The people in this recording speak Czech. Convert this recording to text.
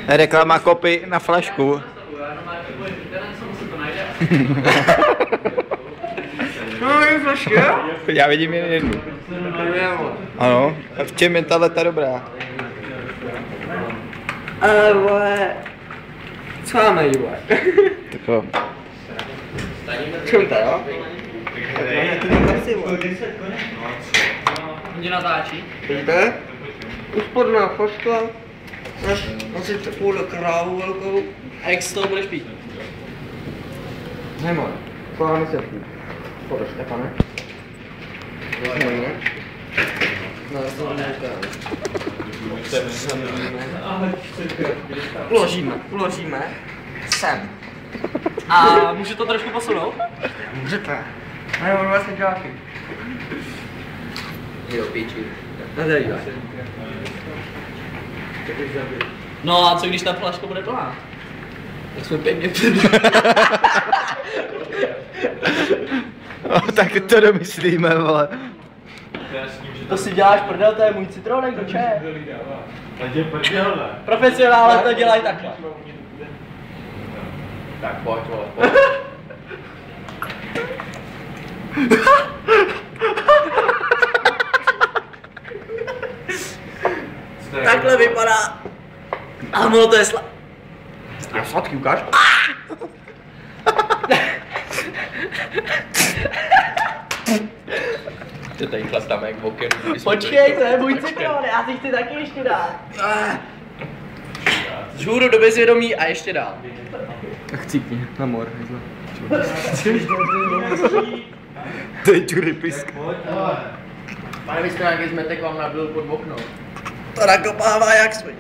Reklama kopy na flašku. No, je flašky, jo? Já vidím jen jednu. Ano, a v čem je tato dobrá? Vole. Co máme, vole? Tako. Čem to, jo? Mě natáčí. Víte? Úsporná flaška. Asi takovou krávu velkou. A jak z toho budeš pít? Nemoj. Koláme se pít. Pojď, Stefane. No, to uložíme sem. A můžu to trošku posunout? Můžete. A jo, vlastně děláky. Jo, píči. No tady jo. No a co když ta flaška bude plná? Tak jsme pěkně před. No, tak to domyslíme, vole. To si děláš prdel, to je můj citronek, do če? Profesionále to dělají takhle. Tak pojď, vole, pojď. Takhle vypadá. A to je A sladký ukáž? Ty tady chlastáme jak bokem. Počkej, to je můj citron, já si chci taky ještě dát. Žůru do bezvědomí a ještě dál. Tak cípni, na mor, hejzle. To je čury pisk. Pane, vy jste nějaký zmetek vám nabil pod okno. To nakopává jak svůj.